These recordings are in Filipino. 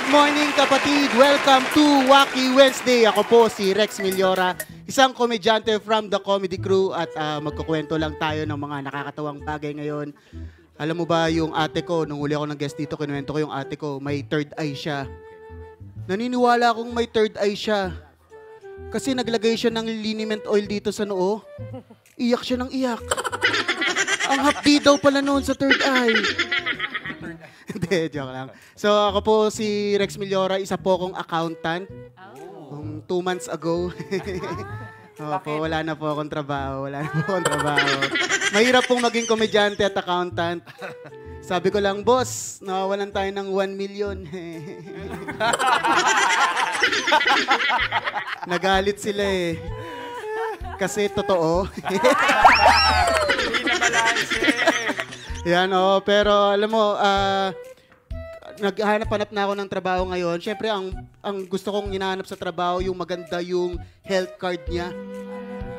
Good morning kapatid! Welcome to Wacky Wednesday. Ako po si Rex Millora, isang komedyante from the Comedy Crew at magkukwento lang tayo ng mga nakakatawang bagay ngayon. Alam mo ba yung ate ko, nung huli ako ng guest dito, kinuwento ko yung ate ko, may third eye siya. Naniniwala akong may third eye siya. Kasi naglagay siya ng liniment oil dito sa noo. Iyak siya ng iyak. Ang hapdi daw pala noon sa third eye. Hindi, joke lang. So ako po si Rex Millora, isa po akong accountant. 2 months ago. Opo, wala na po akong trabaho. Mahirap pong maging komedyante at accountant. Sabi ko lang, boss, nawawalan tayo ng 1 million. Nagalit sila eh. Kasi totoo. Hindi na balance Yan, pero alam mo, naghahanap-hanap na ako ng trabaho ngayon. Siyempre, ang gusto kong hinahanap sa trabaho, yung maganda yung health card niya.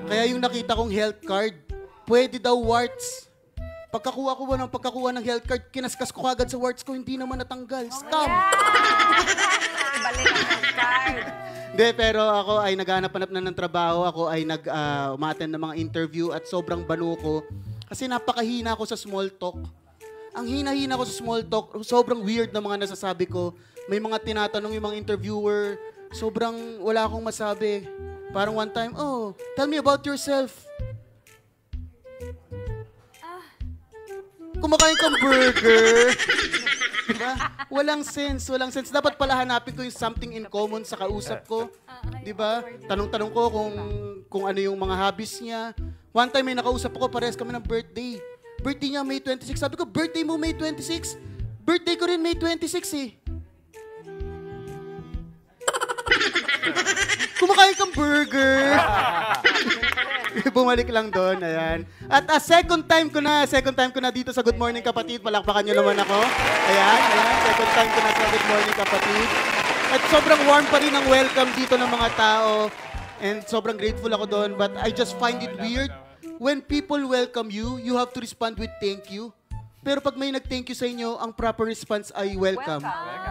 Kaya yung nakita kong health card, pwede daw warts. Pagkakuha ng health card, kinaskas ko agad sa warts ko, hindi naman natanggal. Scam! Ibalik ang health card. Hindi, pero ako ay naghahanap-hanap na ng trabaho. Ako ay umattend ng mga interview at sobrang banu ko. Kasi napakahina ko sa small talk. Ang hina-hina ko sa small talk, sobrang weird na mga nasasabi ko. May mga tinatanong yung mga interviewer, sobrang wala akong masabi. Parang one time, tell me about yourself. Kumakain kang burger. Diba? Walang sense. Dapat pala hanapin ko yung something in common sa kausap ko. Diba? Tanong-tanong ko kung ano yung mga hobbies niya. One time may nakausap ako, parehas kami ng birthday. Birthday niya May 26. Sabi ko, birthday mo May 26? Birthday ko rin May 26 eh. Kumakain kang burger. Bumalik lang doon, ayan. At second time ko na dito sa Good Morning Kapatid. Palakpakan niyo naman ako. Ayan. Second time ko na sa Good Morning Kapatid. At sobrang warm pa rin ang welcome dito ng mga tao. And sobrang grateful ako doon. But I just find it weird. When people welcome you, you have to respond with thank you. Pero pag may nag-thank you sa inyo, ang proper response ay welcome.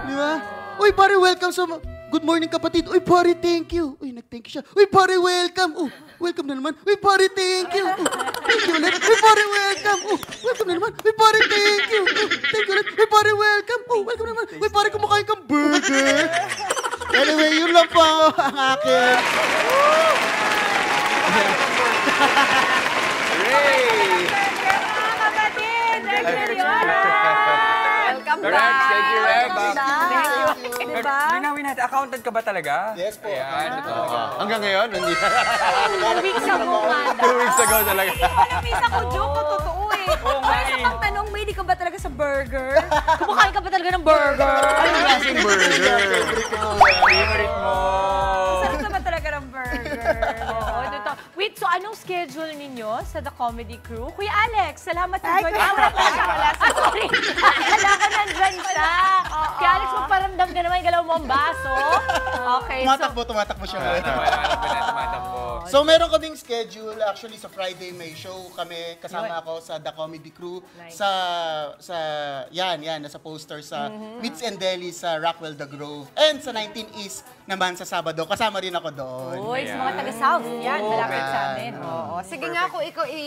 Di ba? Uy, pare, welcome sa Good Morning Kapatid. Uy, pare, thank you. Uy, nag-thank you siya. Uy, pare, welcome. Welcome na naman. Uy, pare, thank you. Thank you ulit. Uy, pare, welcome. Welcome na naman. Uy, pare, thank you. Thank you ulit. Uy, pare, welcome. Welcome na naman. Uy, pare, kumakain kang burger. Anyway, yun lang po ang akin. Welcome Rex, back. thank you, Rex. Diba? Linawin natin, accountant ka ba talaga? Yes po. Ayan, ito. Hanggang ngayon, hindi. 2 weeks ago nga. 2 weeks ago talaga. Miss ako, joke ko, totoo eh. Oo nga Kaya eh. sa pagtanong, may di ka ba talaga sa burger? Kumakain ka ba talaga ng burger? Anong klaseng burger? Favorite mo. Sarap naman talaga ng burger. Oo, ito. Wait, so anong schedule ninyo sa The Comedy Crew? Kuya Alex, salamat sa join. Wala sorry. Wala ka nandyan siya. Kuya Alex, magparamdam ka naman, galaw mo ang baso. Okay, Tumatakbo siya. Tumatakbo. So meron kaming schedule, actually sa Friday may show kami, kasama ako sa The Comedy Crew, Nice. yan, nasa poster sa Meats and Deli sa Rockwell The Grove. And sa 19 East naman sa Sabado, kasama rin ako doon. Uy, sa mga taga-South, yan, malapit sa amin. Oo. Sige nga,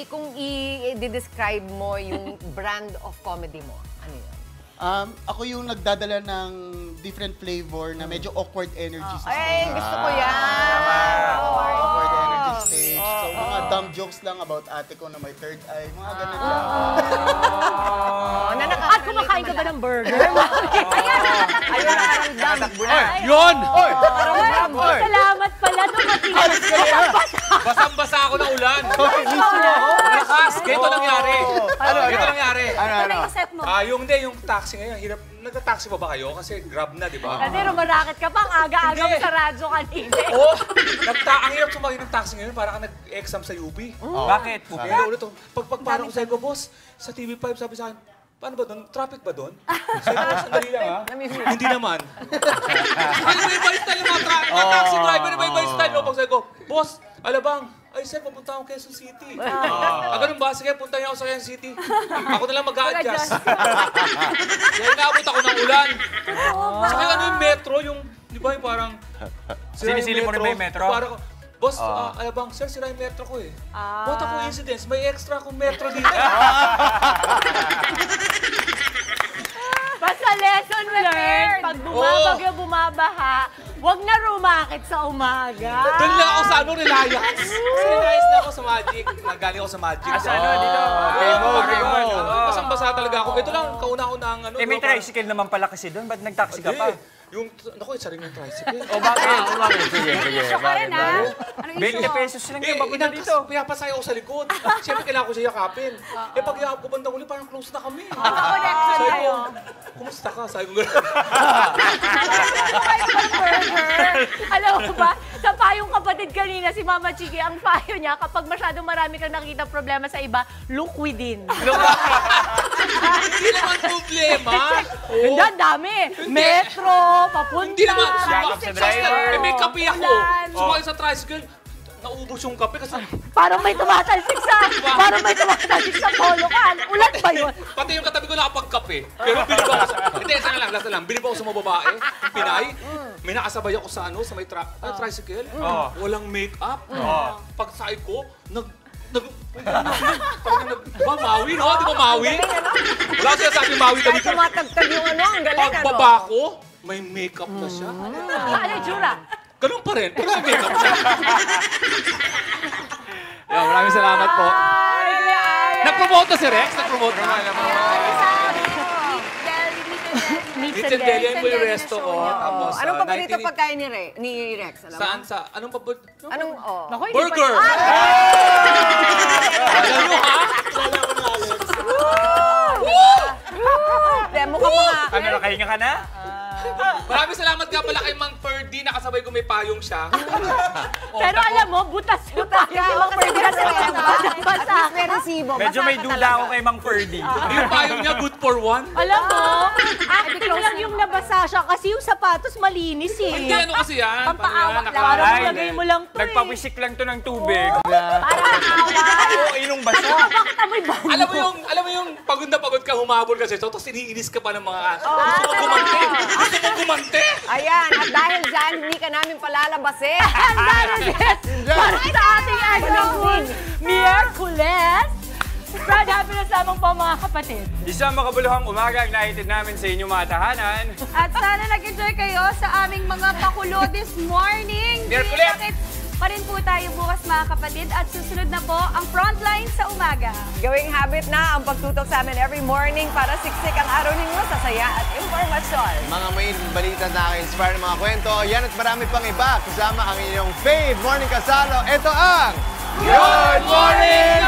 kung i-describe mo yung brand of comedy mo, ano yun? Ako yung nagdadala ng different flavor na medyo awkward energy sa Ay, stage. gusto ko yan! Awkward energy stage. So, mga dumb jokes lang about ate ko na may third eye. Mga ganun lang. At kumakain ka ba ng burger? Ayun na karamdam. Takbo na. Yun! Salamat pala, dumating. Basang-basa ako ng ulan. Lakas, ganito nangyari. Ganito nangyari. Ano yung set mo? Yung taxi ngayon, hirap. Nagka-taxi pa ba kayo? Kasi Grab na, di ba? Kasi rumarakit ka pa, ang aga-aga mo Hindi. sa radyo kanina. Oo! Ang hirap sumakay ng taxi ngayon, para ka nag-exam sa UP. Bakit? Ulit. Pag parang ko sabi ko, boss, sa TV5 sabi sa akin, paano ba doon? Traffic ba doon? Sabi ko, sandali lang ha? Hindi naman. May style yung mga taxi driver, may style. Pag sabi ko, boss, Alabang, ay sir, papunta akong Quezon City. Ganun ba? Sige, punta niyo ako sa Quezon City. Ako na lang mag-a-adjust. Kaya naabot ako ng ulan. Saka ano yung metro, yung, di ba yung parang... Sinisili mo rin ba yung metro? Parang, boss, Alabang, sir, sira yung metro ko eh. What a coincidence, may extra akong metro dito. Basta lesson learned, pag bumabagyo, bumabaha, huwag na rumakit sa umaga. Doon lang ako sa Reliance. Reliance na ako sa Magic. Nagaling ako sa Magic. Sa ano, dito? Raymond. Basang-basa talaga ako. Ito lang, kauna-unang ano. May tricycle naman pala kasi doon. Ba't nag-taxi ka pa? Yung, naku, isa rin yung tricycle. O bakit? Sige. Show ka rin, ha? Ano 20 pesos lang yung papunta dito. Pinapasaya ako sa likod. Siyempre, kailangan ko siya yakapin. Pag yakap ko bandang uli, parang close na kami. Connection Sabi ko, kayo. kumusta ka? Sabi ko gano'n. Alam mo ba, sa payong kapatid kanina, si Mama Chiki, ang payo niya, kapag masyadong marami kang nakikita problema sa iba, look within. Hindi naman problema. Hindi, ang dami. Metro, papunta. Hindi naman. Yakap sa driver. May kape ako. Ulan. Sumakay sa tricycle. Naubos yung kape kasi Parang may tumatalsik sa polokan. Ulan ba yun? pati yung katabi ko nakapagkape. Pero bilib ako sa... Hindi, sana lang, last na lang. Bilib ako sa mga babae, yung Pinay. May nakasabay ako sa ano, sa may tricycle. Walang make-up. Pag sakay ko, Mawi, no? Di ba Mawi? Wala siya sabi Mawi kami. Tumatagtag yung ano, ang galing, ano? Pagbaba ko, may make-up na siya. Ano yung tsura? Ganun pa rin, pero may make-up siya. Maraming salamat po. Nag-promote na si Rex? Nag-promote na. Meets Little Deli, yung may resto ko. Tapos, Anong paborito pagkain ni Rex? Alam mo? Saan sa? Anong paborito? Anong, Naku, hindi pa- Burger! Alam mo ha? Demo ka mga... Ano, nakahinga ka na? Maraming salamat nga pala kay Mang Ferdy. Nakasabay ko may payong siya. Pero alam mo, butas yung tayo. Mga pwede ka basa. Medyo may duda ako kay Mang Ferdy. Yung payong niya, good for one. Alam mo, acting lang yung nabasa siya kasi yung sapatos malinis Hindi, eh. ano kasi yan? Pampaawak lang. Parang Parang Ay, lagay mo lang to eh. Nagpapisik lang to ng tubig. Parang away. Oo, inong basa. Bakit amoy bango? Alam mo yung pagod na pagod ka humabol kasi so, tapos iniinis ka pa ng mga gusto mo gumante. Gusto mo gumante. Ayan, at dahil dyan, hindi ka namin palalabasin. Handa na din para sa ating Agnawood Miyerkules. Spread happiness lamang po mga kapatid. Isang makabuluhang umaga ang naitid namin sa inyong mga tahanan. At sana nag-enjoy kayo sa aming mga pakulo this morning. Miyerkules! Kita pa rin po tayo bukas mga kapatid at susunod na po ang Frontline sa umaga. Gawing habit na ang pagtutok sa amin every morning para siksik ang araw ninyo sa saya at impormasyon. Mga may balita nakaka-inspire ng mga kwento, yan at marami pang iba kasama ang inyong fave morning kasalo. Ito ang Good morning,